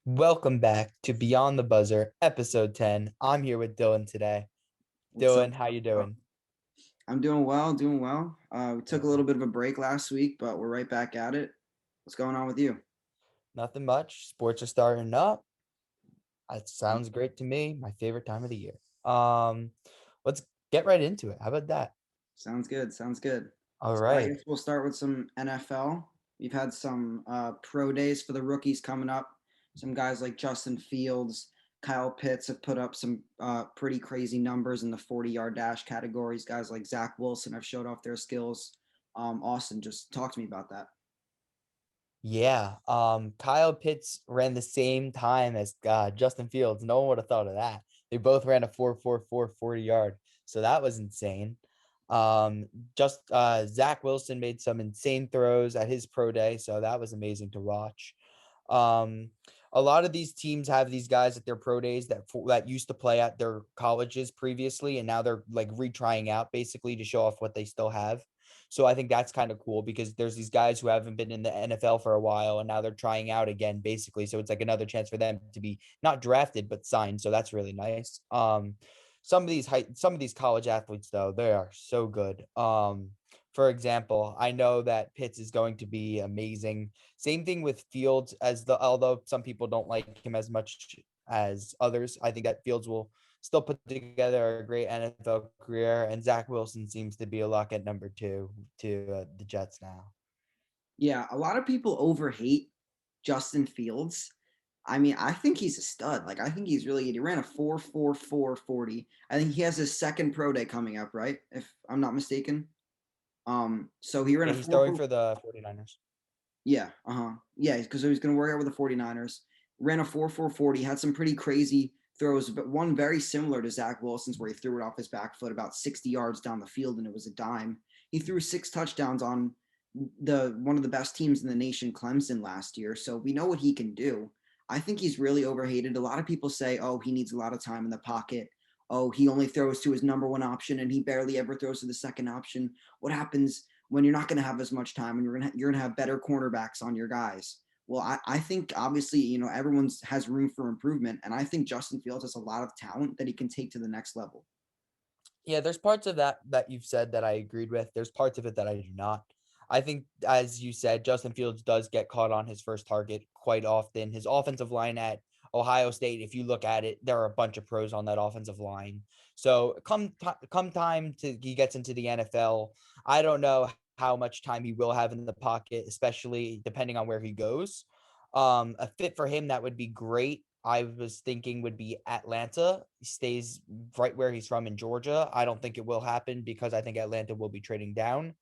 Welcome back to Beyond the Buzzer, episode 10. I'm here with Dylan today. What's up? Dylan, how you Oh, doing? I'm doing well, doing well. We took a Yeah. little bit of a break last week, but we're right back at it. What's going on with you? Nothing much. Sports are starting up. It sounds great to me. My favorite time of the year. Let's get right into it. How about that? Sounds good. Sounds good. All So I right. guess we'll start with some NFL. We've had some pro days for the rookies coming up. Some guys like Justin Fields, Kyle Pitts have put up some pretty crazy numbers in the 40-yard dash categories. Guys like Zach Wilson have showed off their skills. Austin, just talk to me about that. Yeah. Kyle Pitts ran the same time as Justin Fields. No one would have thought of that. They both ran a 4.44 40 yard. So that was insane. Um, just Zach Wilson made some insane throws at his pro day, so that was amazing to watch. Um, a lot of these teams have these guys at their pro days that used to play at their colleges previously, and now they're like retrying out basically to show off what they still have. So I think that's kind of cool because there's these guys who haven't been in the NFL for a while and now they're trying out again, basically. So it's like another chance for them to be not drafted but signed. So that's really nice. Some of these college athletes though, they are so good. For example, I know that Pitts is going to be amazing. Same thing with Fields, although some people don't like him as much as others. I think that Fields will still put together a great NFL career, and Zach Wilson seems to be a lock at number two to the Jets now. Yeah, a lot of people overhate Justin Fields. I mean, I think he's a stud. Like, I think he's really good. He ran a 4.44 40. I think he has his second pro day coming up, right? If I'm not mistaken. So he ran Yeah, a he's 4 throwing 4. for the 49ers. Yeah, uh-huh. Yeah, because he was going to work out with the 49ers. Ran a 4.44 40. Had some pretty crazy throws, but one very similar to Zach Wilson's where he threw it off his back foot about 60 yards down the field and it was a dime. He threw 6 touchdowns on the one of the best teams in the nation, Clemson, last year. So we know what he can do. I think he's really overhated. A lot of people say, oh, he needs a lot of time in the pocket. Oh, he only throws to his number one option and he barely ever throws to the second option. What happens when you're not going to have as much time and you're going to have better cornerbacks on your guys? Well, I think obviously, everyone has room for improvement. And I think Justin Fields has a lot of talent that he can take to the next level. Yeah, there's parts of that you've said that I agreed with. There's parts of it that I do not. I think, as you said, Justin Fields does get caught on his first target quite often. His offensive line at Ohio State, if you look at it, there are a bunch of pros on that offensive line. So come time to he gets into the NFL, I don't know how much time he will have in the pocket, especially depending on where he goes. A fit for him that would be great. I was thinking would be Atlanta. He stays right where he's from in Georgia. I don't think it will happen because I think Atlanta will be trading down.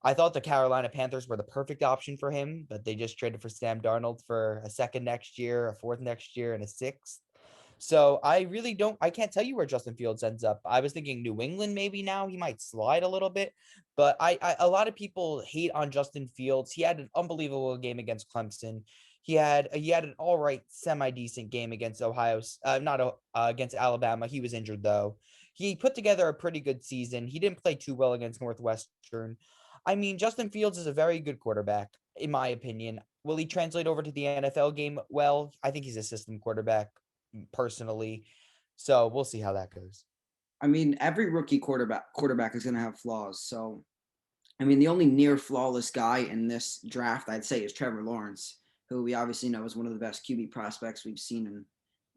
I thought the Carolina Panthers were the perfect option for him, but they just traded for Sam Darnold for a second next year, a fourth next year, and a sixth. So I really don't, I can't tell you where Justin Fields ends up. I was thinking New England maybe now. He might slide a little bit, but a lot of people hate on Justin Fields. He had an unbelievable game against Clemson. He had an all right, semi decent game against not against Alabama. He was injured though. He put together a pretty good season. He didn't play too well against Northwestern. I mean, Justin Fields is a very good quarterback, in my opinion. Will he translate over to the NFL game? Well, I think he's a system quarterback personally. So we'll see how that goes. I mean, every rookie quarterback is going to have flaws. So I mean, the only near flawless guy in this draft, I'd say, is Trevor Lawrence, who we obviously know is one of the best QB prospects we've seen in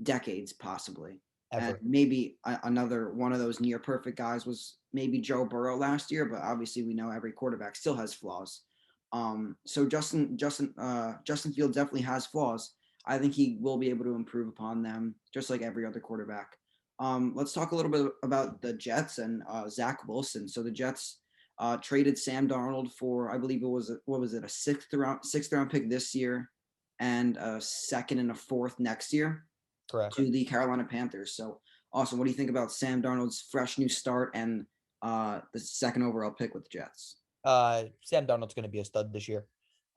decades, possibly. And Ever. maybe another one of those near perfect guys was maybe Joe Burrow last year, but obviously we know every quarterback still has flaws. So Justin Fields definitely has flaws. I think he will be able to improve upon them, just like every other quarterback. Let's talk a little bit about the Jets and Zach Wilson. So the Jets traded Sam Darnold for, I believe it was what was it, a sixth round pick this year, and a second and a fourth next year Correct. to the Carolina Panthers. So awesome. What do you think about Sam Darnold's fresh new start and the second overall pick with the Jets? Sam Darnold's going to be a stud this year.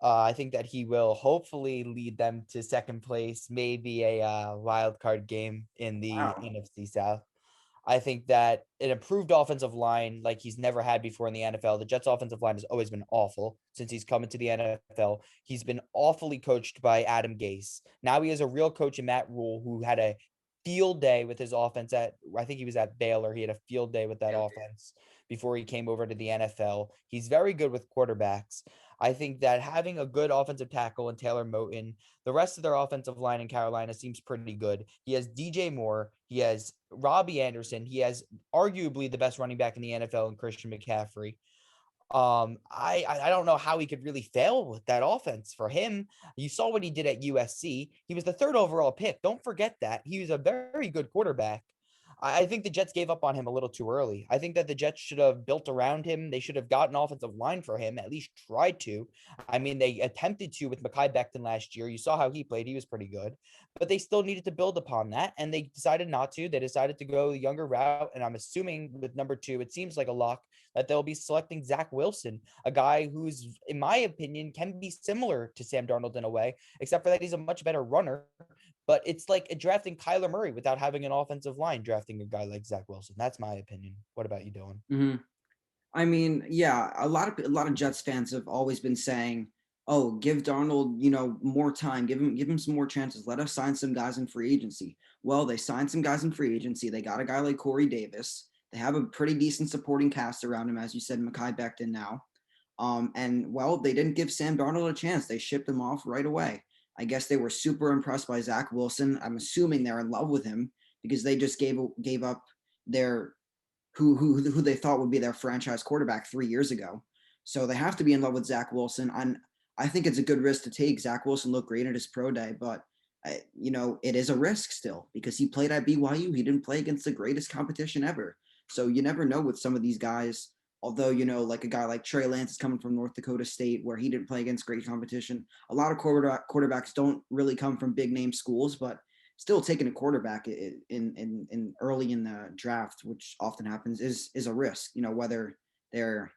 I think that he will hopefully lead them to second place, maybe a wild card game in the Wow. NFC South. I think that an improved offensive line like he's never had before in the NFL. The Jets' offensive line has always been awful since he's come into the NFL. He's been awfully coached by Adam Gase. Now he has a real coach in Matt Rule who had a field day with his offense at I think he was at Baylor. He had a field day with that offense before he came over to the NFL. He's very good with quarterbacks. I think that having a good offensive tackle in Taylor Moton, the rest of their offensive line in Carolina seems pretty good. He has DJ Moore, he has Robbie Anderson, he has arguably the best running back in the NFL in Christian McCaffrey. I don't know how he could really fail with that offense for him. You saw what he did at USC. He was the third overall pick. Don't forget that. He was a very good quarterback. I think the Jets gave up on him a little too early. I think that the Jets should have built around him. They should have gotten offensive line for him, at least tried to. I mean, they attempted to with Mekhi Becton last year. You saw how he played. He was pretty good, but they still needed to build upon that, and they decided not to. They decided to go the younger route, and I'm assuming with number two, it seems like a lock that they'll be selecting Zach Wilson, a guy who's, in my opinion, can be similar to Sam Darnold in a way, except for that he's a much better runner. But it's like drafting Kyler Murray without having an offensive line, drafting a guy like Zach Wilson. That's my opinion. What about you, Dylan? Mhm. I mean, yeah, a lot of Jets fans have always been saying, "Oh, give Darnold, more time. Give him some more chances. Let us sign some guys in free agency." Well, they signed some guys in free agency. They got a guy like Corey Davis. They have a pretty decent supporting cast around him, as you said, Mekhi Becton now. And well, they didn't give Sam Darnold a chance. They shipped him off right away. I guess they were super impressed by Zach Wilson. I'm assuming they're in love with him because they just gave up their who they thought would be their franchise quarterback 3 years ago. So they have to be in love with Zach Wilson. I think it's a good risk to take. Zach Wilson looked great at his pro day, but it is a risk still because he played at BYU. He didn't play against the greatest competition ever. So you never know with some of these guys. Although like a guy like Trey Lance is coming from North Dakota State, where he didn't play against great competition. A lot of quarterbacks don't really come from big name schools, but still taking a quarterback in early in the draft, which often happens, is a risk. Whether they're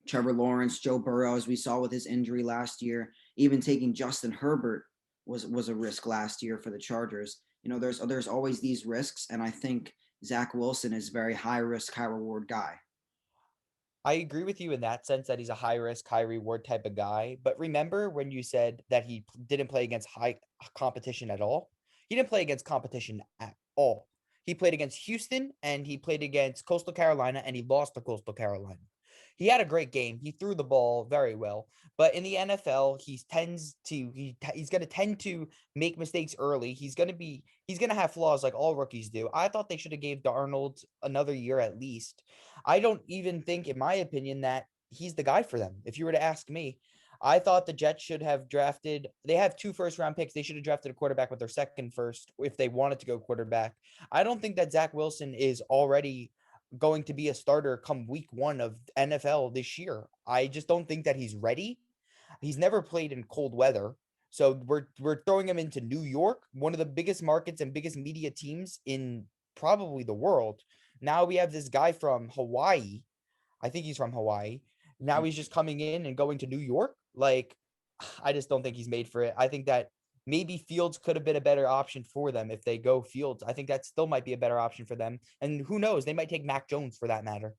Trevor Lawrence, Joe Burrow, as we saw with his injury last year, even taking Justin Herbert was a risk last year for the Chargers. There's always these risks, and I think Zach Wilson is a very high risk, high reward guy. I agree with you in that sense that he's a high risk, high reward type of guy. But remember when you said that he didn't play against high competition at all? He didn't play against competition at all. He played against Houston and he played against Coastal Carolina and he lost to Coastal Carolina. He had a great game. He threw the ball very well, but in the NFL, he's going to tend to make mistakes early. He's going to have flaws like all rookies do. I thought they should have gave Darnold another year at least. I don't even think, in my opinion, that he's the guy for them. If you were to ask me, I thought the Jets should have drafted. They have 2 first-round picks. They should have drafted a quarterback with their second first if they wanted to go quarterback. I don't think that Zach Wilson is already going to be a starter come week 1 of NFL this year. I just don't think that he's ready. He's never played in cold weather. So we're throwing him into New York, one of the biggest markets and biggest media teams in probably the world. Now we have this guy from Hawaii. I think he's from Hawaii. Now he's just coming in and going to New York. Like, I just don't think he's made for it. I think that maybe Fields could have been a better option for them if they go Fields. I think that still might be a better option for them. And who knows? They might take Mac Jones for that matter.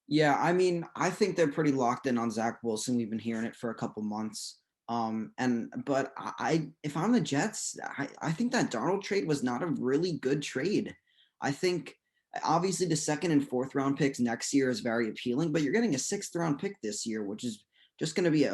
Yeah, I mean, I think they're pretty locked in on Zach Wilson. We've been hearing it for a couple months. But if I'm the Jets, I think that Darnold trade was not a really good trade. I think obviously the second and fourth round picks next year is very appealing, but you're getting a sixth round pick this year, which is just going to be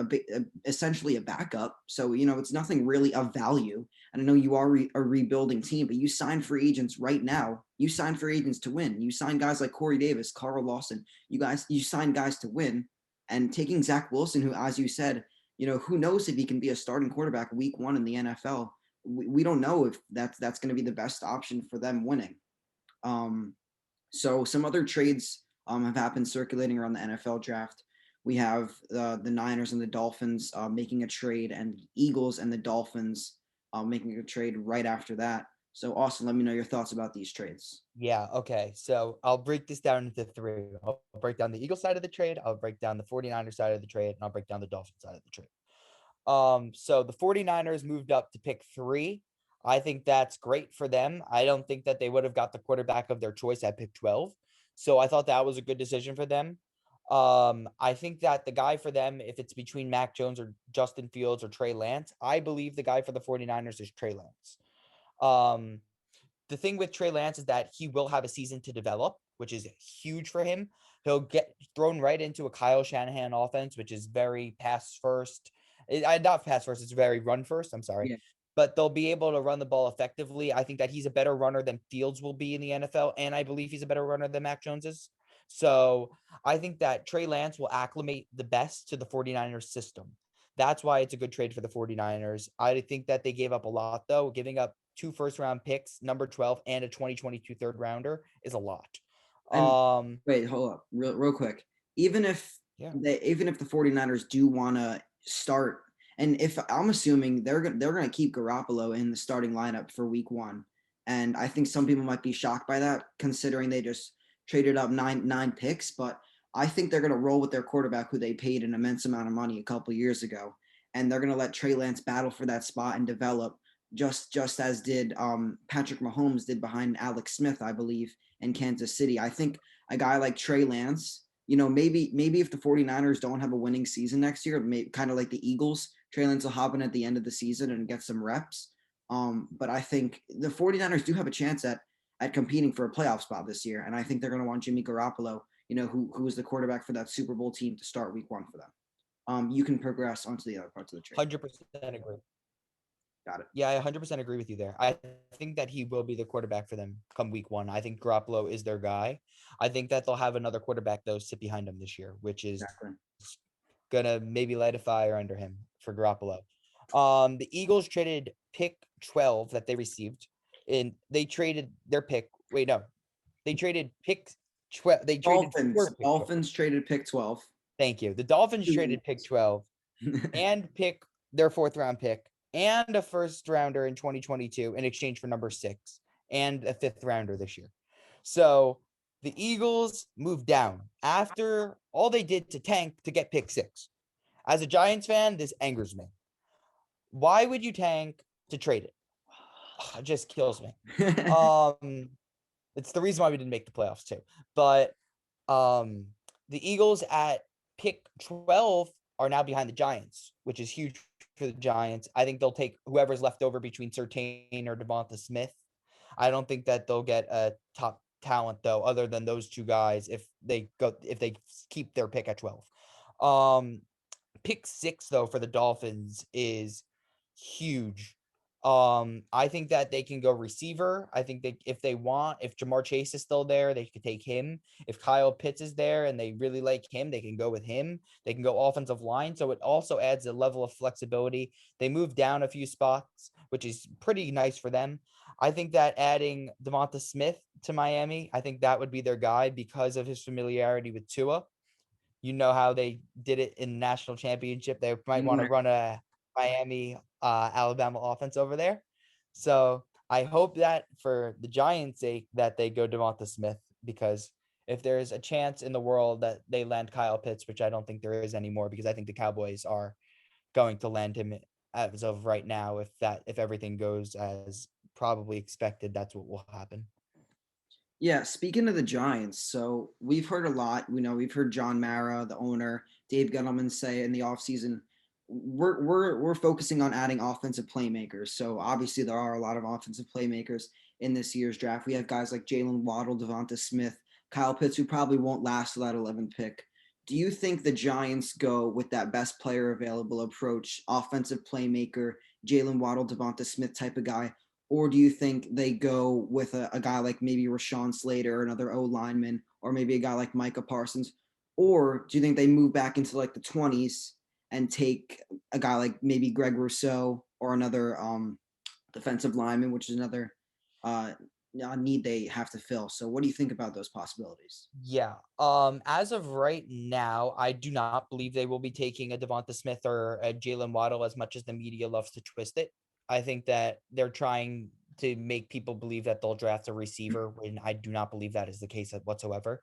essentially a backup. So it's nothing really of value. And I know you are a rebuilding team, but you sign free agents right now. You sign free agents to win. You sign guys like Corey Davis, Carl Lawson. You sign guys to win. And taking Zach Wilson, who, as you said, who knows if he can be a starting quarterback week 1 in the NFL. We don't know if that's going to be the best option for them winning. So some other trades have happened circulating around the NFL draft. We have the Niners and the Dolphins making a trade, and Eagles and the Dolphins making a trade right after that. So, Austin, let me know your thoughts about these trades. Yeah, okay. So I'll break this down into 3. I'll break down the Eagle side of the trade, I'll break down the 49ers side of the trade, and I'll break down the Dolphins side of the trade. So the 49ers moved up to pick 3. I think that's great for them. I don't think that they would have got the quarterback of their choice at pick 12. So I thought that was a good decision for them. I think that the guy for them, if it's between Mac Jones or Justin Fields or Trey Lance, I believe the guy for the 49ers is Trey Lance. Um, the thing with Trey Lance is that he will have a season to develop, which is huge for him. He'll get thrown right into a Kyle Shanahan offense, which is very pass first. Not pass first, it's very run first. I'm sorry. Yeah. But they'll be able to run the ball effectively. I think that he's a better runner than Fields will be in the NFL. And I believe he's a better runner than Mac Jones is. So I think that Trey Lance will acclimate the best to the 49ers system. That's why it's a good trade for the 49ers. I think that they gave up a lot, though. Giving up 2 first-round picks, number 12, and a 2022 third rounder is a lot. And wait, hold up, real quick. Even if Yeah. even if the 49ers do want to start, and if I'm assuming they're gonna keep Garoppolo in the starting lineup for week 1, and I think some people might be shocked by that, considering they just traded up nine picks, but I think they're gonna roll with their quarterback, who they paid an immense amount of money a couple years ago, and they're gonna let Trey Lance battle for that spot and develop, just as did Patrick Mahomes did behind Alex Smith, I believe, in Kansas City. I think a guy like Trey Lance, maybe if the 49ers don't have a winning season next year, kind of like the Eagles, Trey Lance will hop in at the end of the season and get some reps. But I think the 49ers do have a chance at competing for a playoff spot this year. And I think they're going to want Jimmy Garoppolo, who was the quarterback for that Super Bowl team, to start week 1 for them. You can progress onto the other parts of the trade. 100% agree. Got it. Yeah, I 100% agree with you there. I think that he will be the quarterback for them come week 1. I think Garoppolo is their guy. I think that they'll have another quarterback, though, sit behind him this year, which is Exactly. going to maybe light a fire under him for Garoppolo. The Eagles traded pick 12 that they received, and they traded their pick. Wait, no. They traded pick 12. They traded Dolphins traded pick 12. Thank you. The Dolphins traded pick 12 and pick their 4th-round pick and a first rounder in 2022 in exchange for number 6 and a 5th rounder this year. So the Eagles moved down after all they did to tank to get pick 6. As a Giants fan, this angers me. Why would you tank to trade it? It just kills me. It's the reason why we didn't make the playoffs too. But the Eagles at pick 12 are now behind the Giants, which is huge for the Giants. I think they'll take whoever's left over between Surtain or Devonta Smith. I don't think that they'll get a top talent, though, other than those 2 guys if they keep their pick at 12. Pick 6, though, for the Dolphins is huge. I think that they can go receiver. I think if Jamar Chase is still there, they could take him. If Kyle Pitts is there and they really like him, they can go with him. They can go offensive line. So it also adds a level of flexibility. They moved down a few spots, which is pretty nice for them. I think that adding Devonta Smith to Miami, I think that would be their guy because of his familiarity with Tua. You know how they did it in the national championship. They might want to run a Miami, Alabama offense over there. So I hope that for the Giants' sake that they go Devonta Smith, because if there's a chance in the world that they land Kyle Pitts, which I don't think there is anymore, because I think the Cowboys are going to land him as of right now. If everything goes as probably expected, that's what will happen. Yeah, speaking of the Giants, so we've heard a lot. We've heard John Mara, the owner, Dave Gettleman say in the offseason, we're focusing on adding offensive playmakers. So obviously there are a lot of offensive playmakers in this year's draft. We have guys like Jalen Waddle, Devonta Smith, Kyle Pitts, who probably won't last to that 11th pick. Do you think the Giants go with that best player available approach, offensive playmaker, Jalen Waddle, Devonta Smith type of guy? Or do you think they go with a guy like maybe Rashawn Slater, another O lineman, or maybe a guy like Micah Parsons? Or do you think they move back into like the 20s and take a guy like maybe Greg Rousseau or another defensive lineman, which is another need they have to fill? So what do you think about those possibilities? Yeah. As of right now, I do not believe they will be taking a Devonta Smith or a Jalen Waddle as much as the media loves to twist it. I think that they're trying to make people believe that they'll draft a receiver when I do not believe that is the case whatsoever.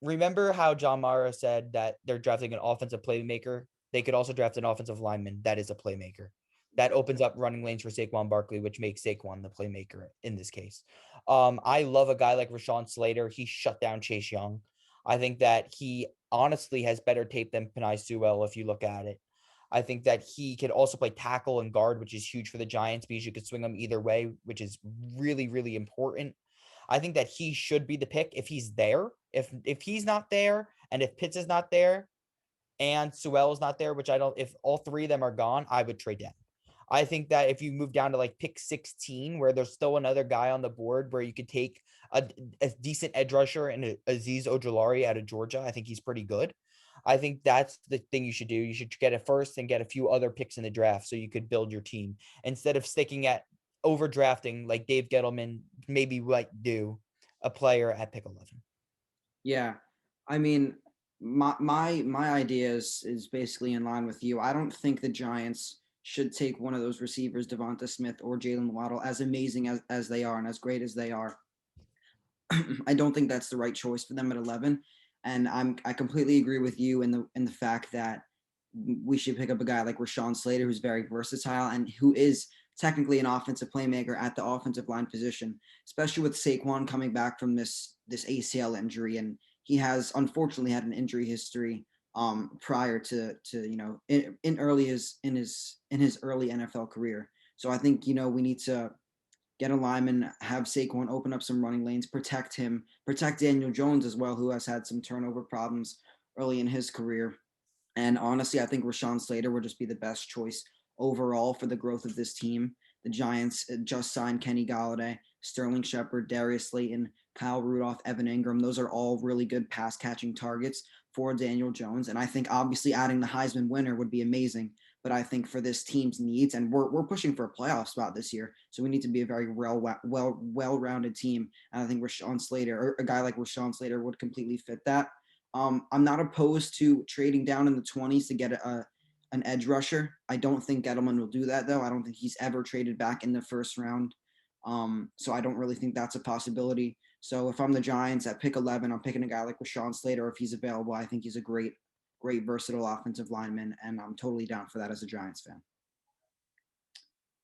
Remember how John Mara said that they're drafting an offensive playmaker? They could also draft an offensive lineman that is a playmaker. that opens up running lanes for Saquon Barkley, which makes Saquon the playmaker in this case. I love a guy like Rashawn Slater. He shut down Chase Young. I think that he honestly has better tape than Penei Sewell if you look at it. I think that he could also play tackle and guard, which is huge for the Giants because you could swing him either way, which is really, really important. I think that he should be the pick if he's there. If he's not there, and if Pitts is not there, and Sewell is not there, which I don't, if all three of them are gone, I would trade down. I think that if you move down to like pick 16, where there's still another guy on the board where you could take a decent edge rusher and Azeez Ojulari out of Georgia, I think he's pretty good. I think that's the thing you should do. You should get a first and get a few other picks in the draft so you could build your team instead of sticking at overdrafting like Dave Gettleman maybe might do a player at pick 11. Yeah, I mean, my idea is basically in line with you. I don't think the Giants should take one of those receivers, Devonta Smith or Jalen Waddle, as amazing as they are and as great as they are. I don't think that's the right choice for them at 11. And I completely agree with you in the fact that we should pick up a guy like Rashawn Slater, who's very versatile and who is technically an offensive playmaker at the offensive line position, especially with Saquon coming back from this ACL injury. And he has unfortunately had an injury history prior to in his early NFL career. So I think we need to get a lineman, have Saquon open up some running lanes, protect him, protect Daniel Jones as well, who has had some turnover problems early in his career. And honestly, I think Rashawn Slater would just be the best choice overall for the growth of this team. The Giants just signed Kenny Golladay, Sterling Shepard, Darius Slayton, Kyle Rudolph, Evan Ingram. Those are all really good pass catching targets for Daniel Jones. And I think obviously adding the Heisman winner would be amazing. But I think for this team's needs, and we're pushing for a playoff spot this year, so we need to be a very well-rounded team. And I think Rashawn Slater, or a guy like Rashawn Slater, would completely fit that. I'm not opposed to trading down in the 20s to get an edge rusher. I don't think Gettleman will do that, though. I don't think he's ever traded back in the first round. So I don't really think that's a possibility. So if I'm the Giants at pick 11, I'm picking a guy like Rashawn Slater if he's available. I think he's a great versatile offensive lineman, and I'm totally down for that as a Giants fan.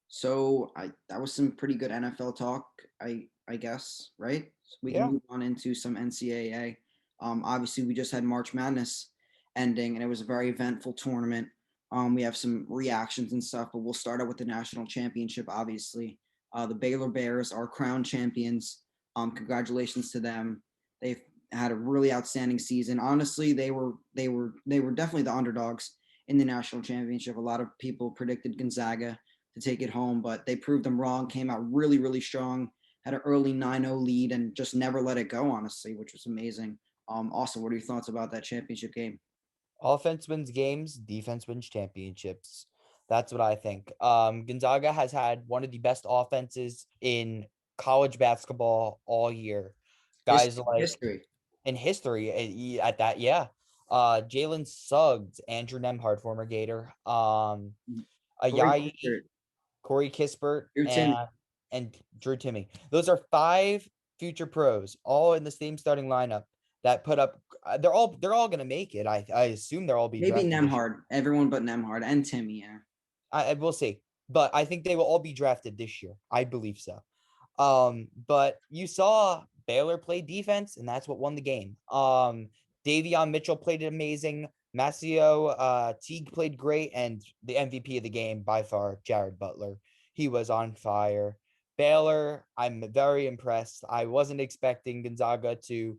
So that was some pretty good NFL talk, I guess, right? So we can move on into some NCAA. Obviously, we just had March Madness ending, and it was a very eventful tournament. We have some reactions and stuff, but we'll start out with the national championship. Obviously, the Baylor Bears are crowned champions. Congratulations to them. They've had a really outstanding season. Honestly, they were definitely the underdogs in the national championship. A lot of people predicted Gonzaga to take it home, but they proved them wrong. Came out really, really strong. Had an early 9-0 lead and just never let it go, honestly, which was amazing. Also, what are your thoughts about that championship game? Offense wins games, defense wins championships. That's what I think. Gonzaga has had one of the best offenses in college basketball all year. Guys like History. in history at that, yeah. Jalen Suggs, Andrew Nemhard, former Gator, Ayayi, Corey Kispert, and Drew Timme. Those are 5 future pros, all in the same starting lineup that put up. They're all going to make it. I assume they'll all be maybe drafted. Nemhard, everyone but Nemhard and Timme. Yeah, I will see, but I think they will all be drafted this year. I believe so. But you saw Baylor play defense, and that's what won the game. Davion Mitchell played amazing. Masio Teague played great, and the MVP of the game by far, Jared Butler. He was on fire. Baylor, I'm very impressed. I wasn't expecting Gonzaga to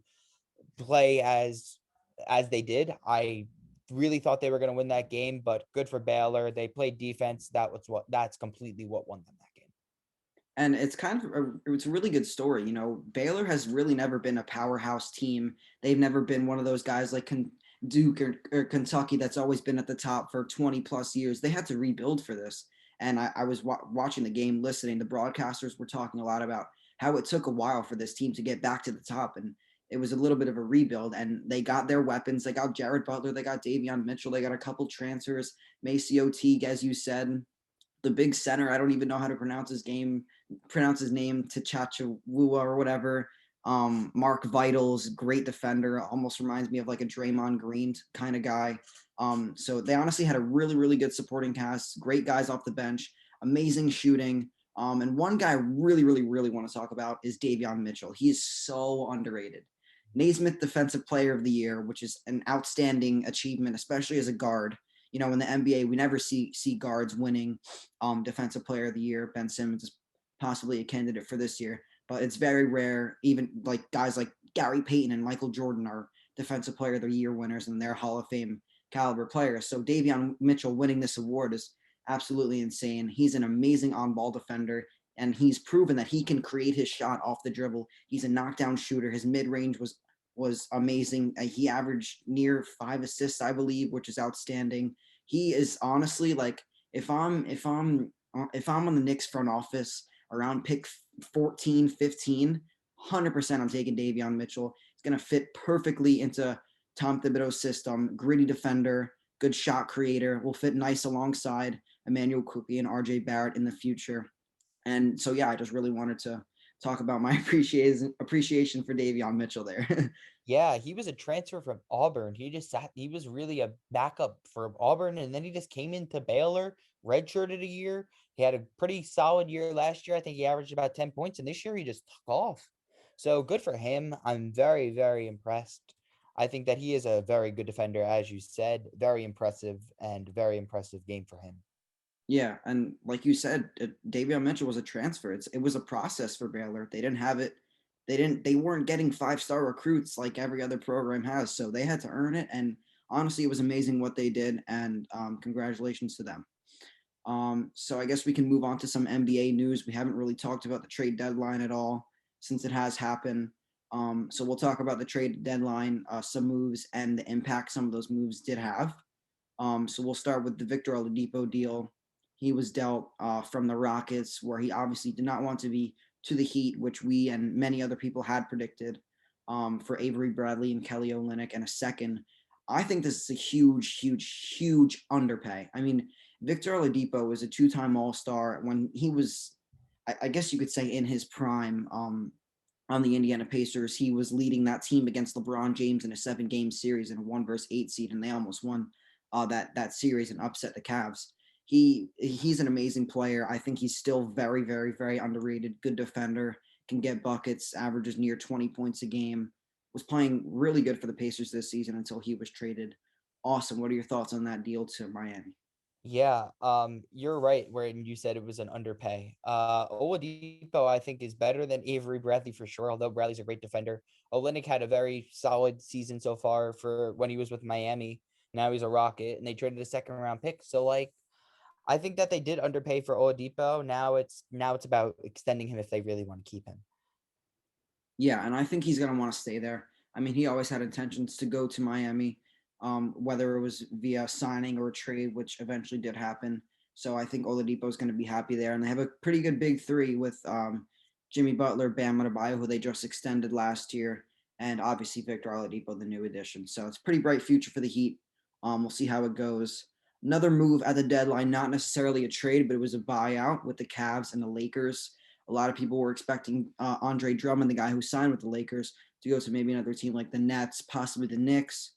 play as they did. I really thought they were going to win that game, but good for Baylor. They played defense. That's completely what won them that game. And it's kind of it's a really good story. You know, Baylor has really never been a powerhouse team. They've never been one of those guys like Duke or Kentucky that's always been at the top for 20 plus years. They had to rebuild for this. And I was watching the game, listening. The broadcasters were talking a lot about how it took a while for this team to get back to the top. And it was a little bit of a rebuild. And they got their weapons. They got Jared Butler. They got Davion Mitchell. They got a couple transfers. Maceo Teague, as you said. The big center, I don't even know how to pronounce his name, Tachachawua or whatever. Mark Vitals, great defender, almost reminds me of like a Draymond Green kind of guy. So they honestly had a really, really good supporting cast, great guys off the bench, amazing shooting. And one guy I really, really, really want to talk about is Davion Mitchell. He is so underrated. Naismith Defensive Player of the Year, which is an outstanding achievement, especially as a guard. You know, in the NBA, we never see guards winning Defensive Player of the Year. Ben Simmons is possibly a candidate for this year, but it's very rare. Even like guys like Gary Payton and Michael Jordan are Defensive Player of the Year winners, and they're Hall of Fame caliber players. So Davion Mitchell winning this award is absolutely insane. He's an amazing on-ball defender, and he's proven that he can create his shot off the dribble. He's a knockdown shooter. His mid-range was amazing. He averaged near 5 assists, I believe, which is outstanding. He is honestly like if I'm on the Knicks front office around pick 14, 15, 100% I'm taking Davion Mitchell. He's going to fit perfectly into Tom Thibodeau's system. Gritty defender, good shot creator, will fit nice alongside Emmanuel Quickley and RJ Barrett in the future. And so, yeah, I just really wanted to talk about my appreciation for Davion Mitchell there. Yeah, he was a transfer from Auburn. He was really a backup for Auburn, and then he just came into Baylor, redshirted a year. He had a pretty solid year last year. I think he averaged about 10 points, and this year he just took off. So good for him. I'm very, very impressed. I think that he is a very good defender, as you said. Very impressive and very impressive game for him. Yeah, and like you said, Davion Mitchell was a transfer. It was a process for Baylor. They didn't have it. They weren't getting 5-star recruits like every other program has. So they had to earn it. And honestly, it was amazing what they did. And congratulations to them. So I guess we can move on to some NBA news. We haven't really talked about the trade deadline at all since it has happened. So we'll talk about the trade deadline, some moves, and the impact some of those moves did have. So we'll start with the Victor Oladipo deal. He was dealt from the Rockets, where he obviously did not want to be, to the Heat, which we and many other people had predicted, for Avery Bradley and Kelly Olynyk and a second. I think this is a huge, huge, huge underpay. I mean, Victor Oladipo was a two-time All-Star when he was, I guess you could say, in his prime. On the Indiana Pacers, he was leading that team against LeBron James in a 7-game series in a 1-8 seed, and they almost won that series and upset the Cavs. He's an amazing player. I think he's still very, very, very underrated. Good defender, can get buckets, averages near 20 points a game. Was playing really good for the Pacers this season until he was traded. Awesome. What are your thoughts on that deal to Miami? Yeah, you're right when you said it was an underpay. Oladipo, I think, is better than Avery Bradley for sure, although Bradley's a great defender. Olynyk had a very solid season so far for when he was with Miami. Now he's a Rocket, and they traded a second round pick. So, like, I think that they did underpay for Oladipo. Now it's about extending him if they really want to keep him. Yeah, and I think he's going to want to stay there. I mean, he always had intentions to go to Miami, whether it was via signing or a trade, which eventually did happen. So I think Oladipo is going to be happy there, and they have a pretty good big three with Jimmy Butler, Bam Adebayo, who they just extended last year, and obviously Victor Oladipo, the new addition. So it's a pretty bright future for the Heat. We'll see how it goes. Another move at the deadline, not necessarily a trade, but it was a buyout with the Cavs and the Lakers. A lot of people were expecting Andre Drummond, the guy who signed with the Lakers, to go to maybe another team like the Nets, possibly the Knicks.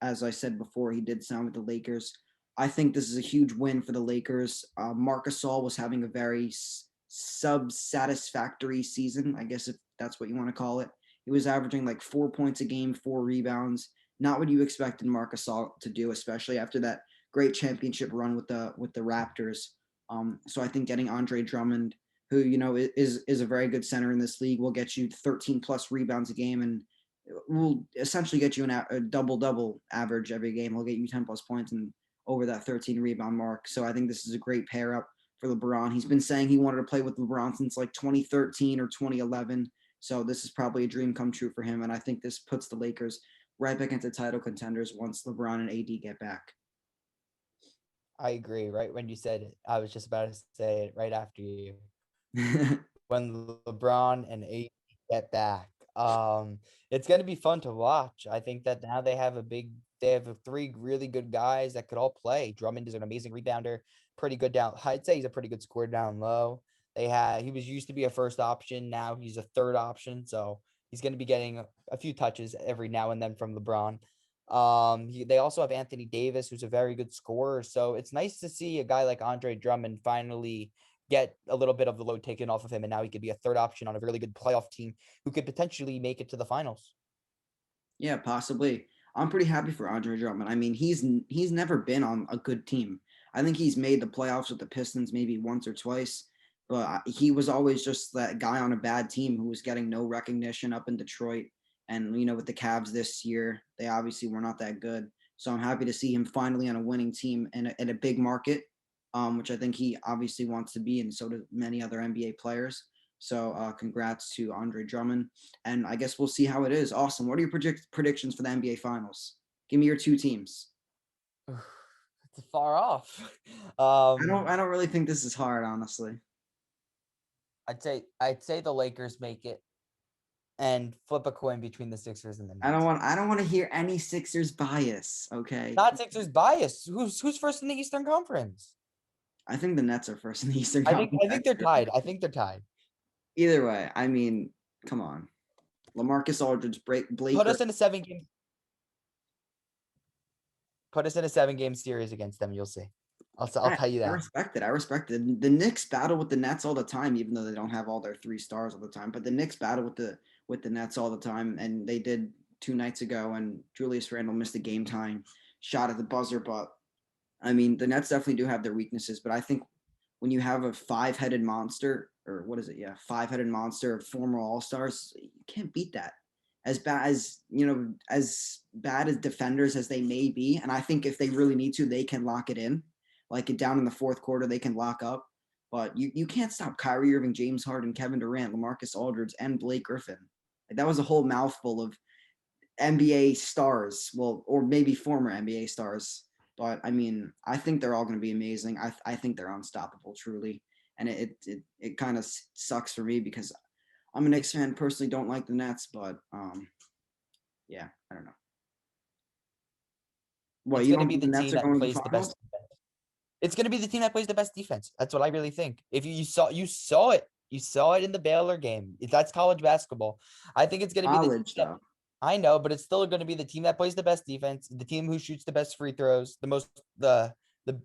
As I said before, he did sign with the Lakers. I think this is a huge win for the Lakers. Marc Gasol was having a very sub-satisfactory season, I guess if that's what you want to call it. He was averaging like 4 points a game, 4 rebounds. Not what you expected Marc Gasol to do, especially after that great championship run with the Raptors. So I think getting Andre Drummond, who is a very good center in this league, will get you 13 plus rebounds a game and will essentially get you a double average every game. He'll get you 10 plus points and over that 13 rebound mark. So I think this is a great pair up for LeBron. He's been saying he wanted to play with LeBron since like 2013 or 2011. So this is probably a dream come true for him. And I think this puts the Lakers right back into title contenders once LeBron and AD get back. I agree. Right when you said it, I was just about to say it right after you. When LeBron and AD get back. It's gonna be fun to watch. I think that now they have three really good guys that could all play. Drummond is an amazing rebounder, pretty good down. I'd say he's a pretty good scorer down low. He was used to be a first option, now he's a third option, so he's gonna be getting a few touches every now and then from LeBron. They also have Anthony Davis, who's a very good scorer. So it's nice to see a guy like Andre Drummond finally get a little bit of the load taken off of him, and now he could be a third option on a really good playoff team who could potentially make it to the finals. Yeah, possibly. I'm pretty happy for Andre Drummond. I mean, he's never been on a good team. I think he's made the playoffs with the Pistons maybe once or twice, but he was always just that guy on a bad team who was getting no recognition up in Detroit. And with the Cavs this year, they obviously were not that good. So I'm happy to see him finally on a winning team in a big market, which I think he obviously wants to be, and so do many other NBA players. So congrats to Andre Drummond. And I guess we'll see how it is. Awesome. What are your predictions for the NBA Finals? Give me your two teams. It's far off. I don't really think this is hard, honestly. I'd say the Lakers make it and flip a coin between the Sixers and the I Nets. don't want to hear any Sixers bias. Okay. Not Sixers bias. Who's first in the Eastern Conference? I think the Nets are first in the Eastern I Conference. think I think they're tied. I think they're tied. Either way, I mean, come on. LaMarcus Aldridge, Blake. Put us in a 7-game. Put us in a 7-game series against them. You'll see. I'll tell you I that. respect it. I respect it. The Knicks battle with the Nets all the time, even though they don't have all their 3 stars all the time. But the Knicks battle with the Nets all the time, and they did 2 nights ago. And Julius Randle missed a game tying shot at the buzzer. But I mean, the Nets definitely do have their weaknesses. But I think when you have a 5-headed monster, or what is it? Yeah, 5-headed monster of former All Stars, you can't beat that. As bad as defenders as they may be, and I think if they really need to, they can lock it in. Like down in the fourth quarter, they can lock up. But you can't stop Kyrie Irving, James Harden, Kevin Durant, LaMarcus Aldridge, and Blake Griffin. Like, that was a whole mouthful of NBA stars, well, or maybe former NBA stars. But I mean, I think they're all going to be amazing. I think they're unstoppable, truly. And it kind of sucks for me because I'm a Knicks fan. Personally, don't like the Nets, but yeah, I don't know. What, It's you going to don't be think the the Nets team are that going to the plays the finals? best defense. It's going to be the team that plays the best defense. That's what I really think. If you saw it. You saw it in the Baylor game. That's college basketball. I think it's going to be the team College, that, though. I know, but it's still going to be the team that plays the best defense, the team who shoots the best free throws, the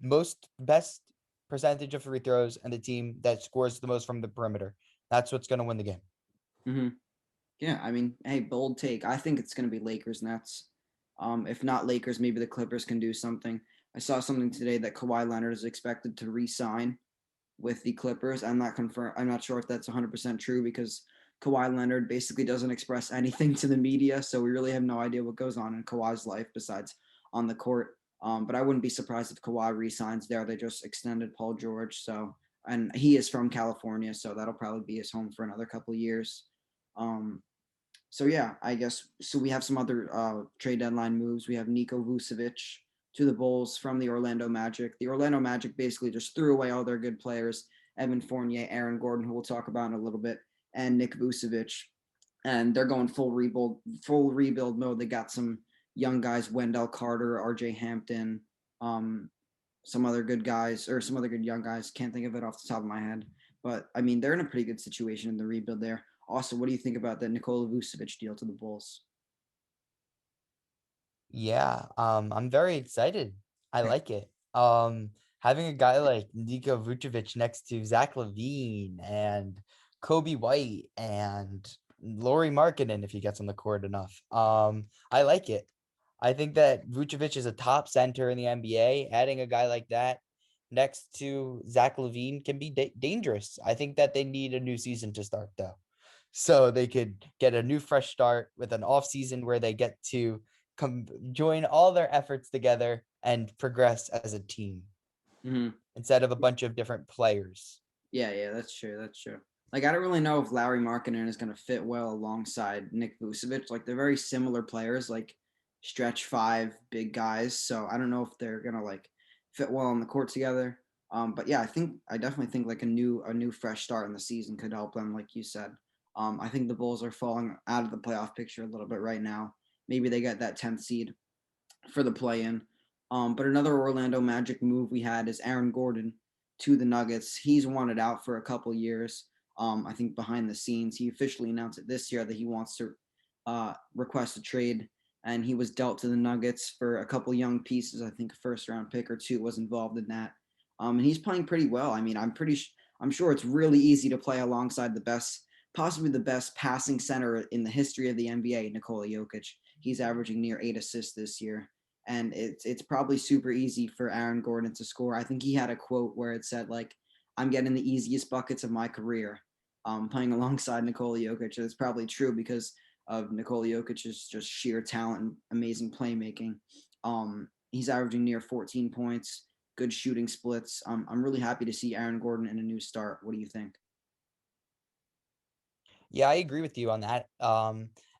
most best percentage of free throws, and the team that scores the most from the perimeter. That's what's going to win the game. Mm-hmm. Yeah, I mean, hey, bold take. I think it's going to be Lakers Nets. If not Lakers, maybe the Clippers can do something. I saw something today that Kawhi Leonard is expected to re-sign with the Clippers. I'm not sure if that's 100% true because Kawhi Leonard basically doesn't express anything to the media, so we really have no idea what goes on in Kawhi's life besides on the court. But I wouldn't be surprised if Kawhi re-signs there. They just extended Paul George, and he is from California, so that'll probably be his home for another couple of years. Um, so yeah, I guess so. We have some other trade deadline moves. We have Niko Vucevic to the Bulls from the Orlando Magic. The Orlando Magic basically just threw away all their good players: Evan Fournier, Aaron Gordon, who we'll talk about in a little bit, and Nick Vucevic. And they're going full rebuild mode. They got some young guys: Wendell Carter, R.J. Hampton, some other good guys or some other good young guys. Can't think of it off the top of my head, but I mean they're in a pretty good situation in the rebuild there. Also, what do you think about the Nikola Vucevic deal to the Bulls? Yeah, I'm very excited. I like it. Having a guy like Niko Vucevic next to Zach LaVine and Kobe White and Laurie Markkinen if he gets on the court enough. I like it. I think that Vucevic is a top center in the NBA. Adding a guy like that next to Zach LaVine can be dangerous. I think that they need a new season to start though, so they could get a new fresh start with an off season where they get to join all their efforts together and progress as a team Mm-hmm. instead of a bunch of different players. Yeah, that's true. That's true. Like, I don't really know if Larry Markkinen is going to fit well alongside Nick Vucevic. Like, they're very similar players, like stretch 5 big guys. So I don't know if they're going to like fit well on the court together. But yeah, I definitely think like a new fresh start in the season could help them, like you said. I think the Bulls are falling out of the playoff picture a little bit right now. Maybe they get that 10th seed for the play-in. But another Orlando Magic move we had is Aaron Gordon to the Nuggets. He's wanted out for a couple years. I think behind the scenes, he officially announced it this year that he wants to request a trade and he was dealt to the Nuggets for a couple young pieces. I think a first round pick or two was involved in that. And he's playing pretty well. I mean, I'm sure it's really easy to play alongside the best, possibly the best passing center in the history of the NBA, Nikola Jokic. He's averaging near 8 assists this year, and it's probably super easy for Aaron Gordon to score. I think he had a quote where it said like, "I'm getting the easiest buckets of my career." Playing alongside Nikola Jokic. It's probably true because of Nikola Jokic's just sheer talent and amazing playmaking. He's averaging near 14 points, good shooting splits. I'm really happy to see Aaron Gordon in a new start. What do you think? Yeah, I agree with you on that.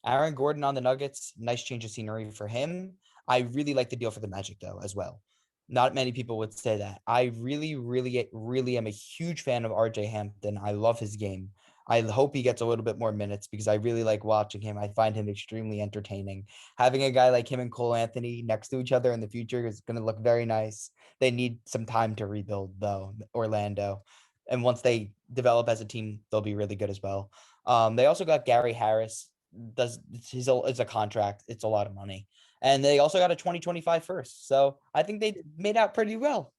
Aaron Gordon on the Nuggets, nice change of scenery for him. I really like the deal for the Magic though, as well. Not many people would say that. I really, really, really am a huge fan of RJ Hampton. I love his game. I hope he gets a little bit more minutes because I really like watching him. I find him extremely entertaining. Having a guy like him and Cole Anthony next to each other in the future is going to look very nice. They need some time to rebuild, though, Orlando. And once they develop as a team, they'll be really good as well. They also got Gary Harris. It's a contract. It's a lot of money. And they also got a 2025 first. So I think they made out pretty well.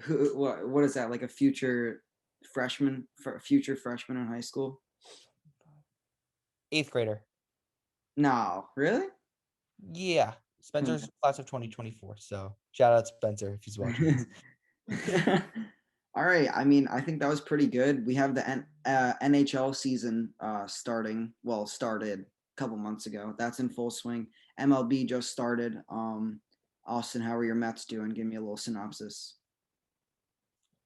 What is that, like a future freshman, future freshman in high school? Eighth grader. No, really? Yeah. Spencer's class of 2024. So shout out Spencer if he's watching this. All right. I mean, I think that was pretty good. We have the NHL season starting. Well, started a couple months ago. That's in full swing. MLB just started. Austin, how are your Mets doing? Give me a little synopsis.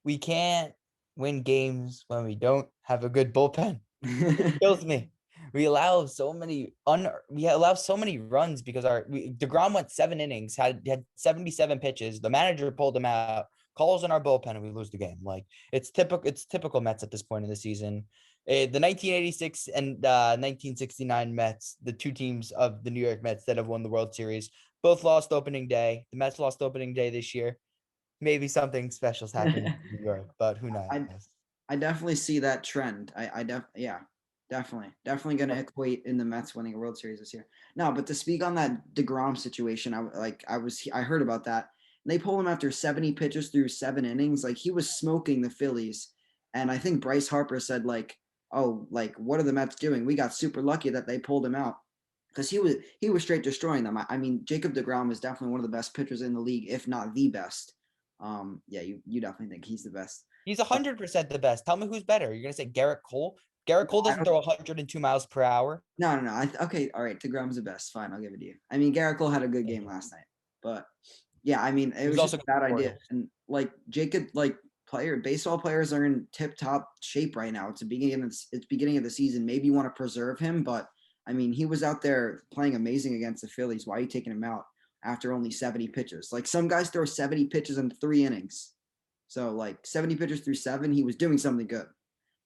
We can't win games when we don't have a good bullpen. It kills me. We allow so many runs because DeGrom went 7 innings, had 77 pitches. The manager pulled him out, calls in our bullpen, and we lose the game. Like it's typical Mets at this point in the season. The 1986 and 1969 Mets, the two teams of the New York Mets that have won the World Series, both lost opening day. The Mets lost opening day this year. Maybe something special's happening in New York, but who knows? I definitely see that trend. Yeah, definitely going to equate in the Mets winning a World Series this year. No, but to speak on that DeGrom situation, I heard about that. They pulled him after 70 pitches through 7 innings. Like he was smoking the Phillies, and I think Bryce Harper said like, "Oh, like what are the Mets doing? We got super lucky that they pulled him out." Because he was straight destroying them. I mean, Jacob DeGrom is definitely one of the best pitchers in the league, if not the best. Yeah, you definitely think he's the best. He's 100% the best. Tell me who's better. You're gonna say Garrett Cole? Garrett Cole doesn't throw 102 miles per hour. No. Okay, all right. DeGrom's the best. Fine, I'll give it to you. I mean, Garrett Cole had a good game last night, but yeah, I mean, it was also just a bad idea. And like Jacob, like baseball players are in tip top shape right now. It's beginning of the season. Maybe you want to preserve him, but I mean, he was out there playing amazing against the Phillies. Why are you taking him out after only 70 pitches? Like some guys throw 70 pitches in 3 innings. So like 70 pitches through 7, he was doing something good.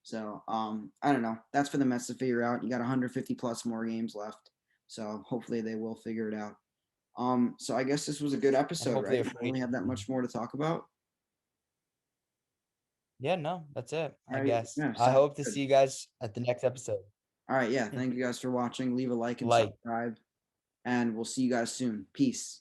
So I don't know. That's for the Mets to figure out. You got 150 plus more games left. So hopefully they will figure it out. So I guess this was a good episode, right? We only have that much more to talk about. Yeah, no, that's it. I Right, guess. yeah, I hope to good. see you guys at the next episode. All right, yeah. Thank you guys for watching. Leave a like and subscribe. And we'll see you guys soon. Peace.